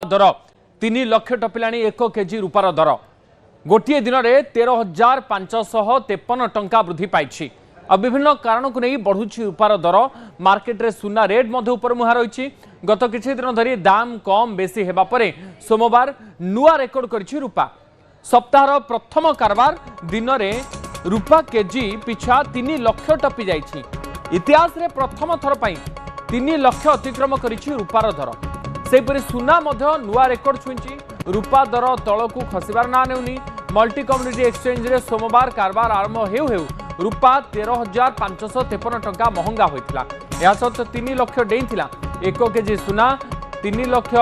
दर 3 lakh टपिला 1 KG रूपार दर गोटे दिन में 13,553 टंका वृद्धि पाई। विभिन्न कारण को नहीं बढ़ुची रूपार दर मार्केट रे सुना रेट ऊपर मुहा रही। गत किछि दिन धरी दाम कम बेसी हेबा परे सोमवार नुआ रेकर्ड करिछि रूपा। सप्ताहर प्रथम कारबार दिन में रूपा केजी पिछा 3 लाख टपी जाइछि। इतिहास रे प्रथम थर पई 3 लाख अतिक्रम करिछि रूपार दर। सेपरि सुना मध्य नुआ रेकर्ड छुईछि। रूपा दर तलकू खसिबार ना नेउनी। मल्टी कम्युनिटी एक्सचेंज रे सोमवार कारबार आरंभ हेउ हेउ रूपा 13,553 टंका महंगा होइतिला। या सहित 3 लाख डेइथिला 1 केजी सुना 3 लाख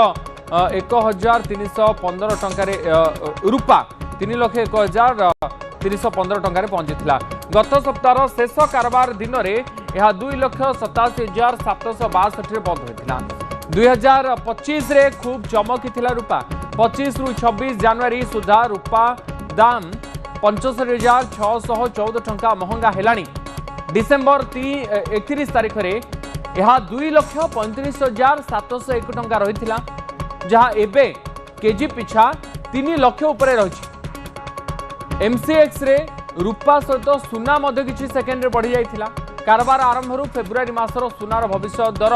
1,315 टंका रूपा 3 लाख 1,315 टंका पहुंचीला। गत सप्ताह शेष कारबार दिन में यह 2,87,762 बंद होता। 2025 रे खूब चमकी रूपा। 25 रु 26 जनवरी सुधा रूपा दाम 65,614 टंका महंगा हेलानी। डिसेम्बर 31 तारीख में यह 2,35,701 टंका रही जहाँ एबे केजी पिछा 3 लाख उपरे रही। एमसीएक्स रे रूपा सहित सुना मध्य किछि सेकेंड रे बढ़ी जाइथिला। कारबार आरंभ फेब्रुआरी मासर सुनार भविष्य दर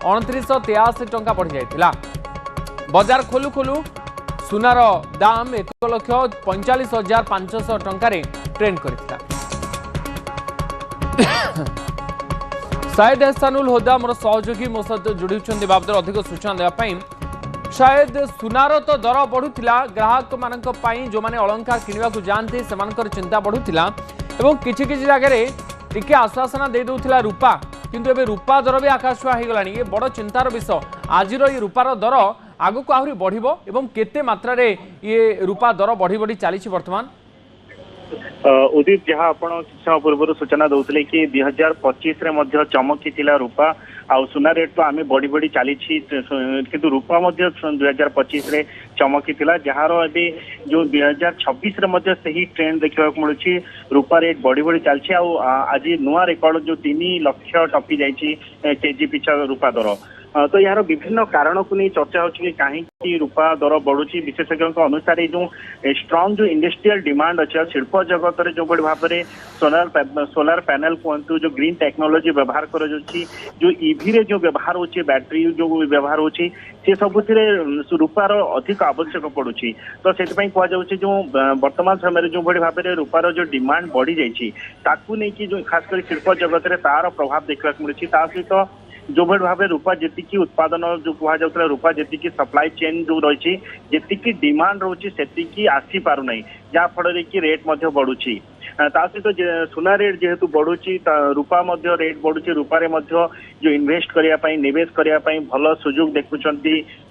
2983 टंका बढ़ी जाइथिला। बाजार खोलू खोलू सुनार दाम 1,45,500 टंका ट्रेंड करथिला। शायद एहसानुल होदा मोर सहयोगी मो सहित जोड़ी बाबद अधिक सूचना देवाई। शायद सुनार तो दर बढ़ुला ग्राहक मानक पई जो माने अलंकार किनिबा को जानते सेमानकर चिंता बढ़ुला एवं किछि किछि जगह टिके आश्वासना दे दउथिला रूपा किंतु एबे रूपा दर भी आकाश छुआ हो गलानी। ये बड़ चिंतार विषय। आजिर ये रूपार दर आगु को आहरी बढ़िबो एवं केते मात्रा रे ये रूपा दर बढ़ी बढ़ी चली वर्तमान। उदित जहाँ आप समय पूर्व सूचना दौले कि 2025 रे मध्य चमकी रूपा आ सुना रेट तो आम बढ़ी बढ़ी चली किंतु रूपा 2025 रे चमकी जार ए जो 2026 रे मध्य सही ट्रेंड देखा मिलूँ। रूपा रेट बढ़ी बढ़ी चलती। आज नुआ रेकर्ड जो 3 लाख टपी जाइए केजी पिछा रूपा दर। तो यार विभिन्न कारण को नहीं चर्चा हो कहीं रूपा दर बढ़ुची। विशेषज्ञों अनुसार जो स्ट्रॉन्ग जो इंडस्ट्रियल डिमांड अच्छे शिल्प जगत में जो बड़ी भाव में सोलार पैनल कहतु जो ग्रीन टेक्नोलोजी व्यवहार कर जो ईवी रे जो व्यवहार होची बैटरी जो व्यवहार होची से सबुति रूपार अधिक आवश्यक पड़ुची। तो से जो वर्तमान समय जो बड़ी भाव में रूपार जो डिमांड बढ़ी जाइए जो खासकर शिल्प जगत में तार प्रभाव देखा मिलूँ। ता सहित जो बड़ी भाव रूपा जी उत्पादन जो कहला रूपा जी सप्लाई चेन जो रही जी डिमांड रोची से आसी पार नहीं जहाँ फल कि रेट बढ़ुची। ता सहित सुना रेट जेहेतु बढ़ुची रूपा रेट बढ़ुची। रूपारे जो इन्वेस्ट करने निवेश करने भल सुजोग देखुंट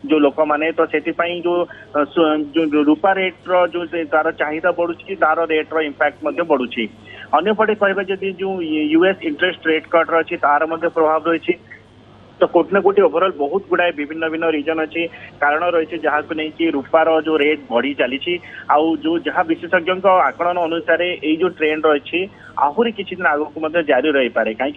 जो लोक मैंने। तो से जो रूपा रेट जो तार चाहिदा बढ़ुची तार रेट इंपैक्ट बढ़ुची। अन्यपटे कह जो यूएस इंटरेस्ट रेट कट रही तार प्रभाव रही। तो कोट ना कोटी ओवरऑल बहुत गुड़ाए विभिन्न भिन्न रीजन अच्छी कारण रही जहाँ को नहीं कि रूपार जो रेट बढ़ी चली आउ जो जहाँ विशेषज्ञों आकलन अनुसार ये जो ट्रेंड रही आहरी किसी दिन आगे जारी रही पारे कहीं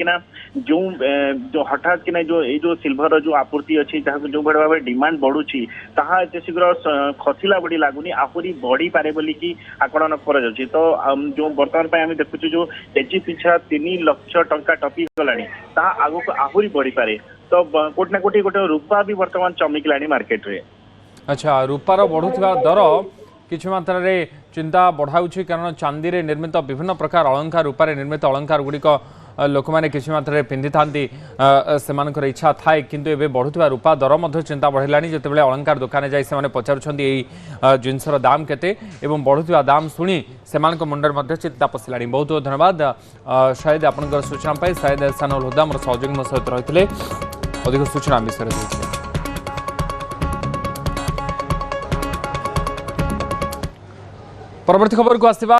जो हठात कि जो सिल्भर जो आपूर्ति अच्छी जहाँ जो भाव में डिमांड बढ़ुची ताहा एत शीघ्र खसला बड़ी लगुनि आहरी बढ़ी पारे बोलिकी आकलन कर। तो जो बर्तमान आम देखुचु जो केजी पिछा 3 लाख टंका टपी गलानी ताहा आगो को आहरी बढ़ी पारे। तो कोट ना कोटी गोटे रूपा भी वर्तमान चमकिलानी मार्केट रे। अच्छा रूपार बढ़ुवा दर किछि मात्रा रे चिंता बढ़ाउछि कारण चांदी रे निर्मित विभिन्न प्रकार अलंकार रूपारे निर्मित अलंकार गुड़िक लोक मैंने किछि मात्रा रे पिंधि थांती सेमानकर इच्छा थाए किंतु एबे बढ़ुवा रूपा दर मध्य चिंता बढ़िलानी। जेतेबेले अलंकार दुकान जाई सेमाने पचारुछंती एई जिनसर दाम केते एवं बढ़ुवा दाम सुनी सेमानक मुंडर मध्य चिंता पसिलानी। बहुत बहुत धन्यवाद शायद आपनकर सूचना पाई। शायद एहसानुल हुदा मोर सहयोगी मो सहित रहितले अधिक सूचना विषय। परवर्ती खबर को आसिबा।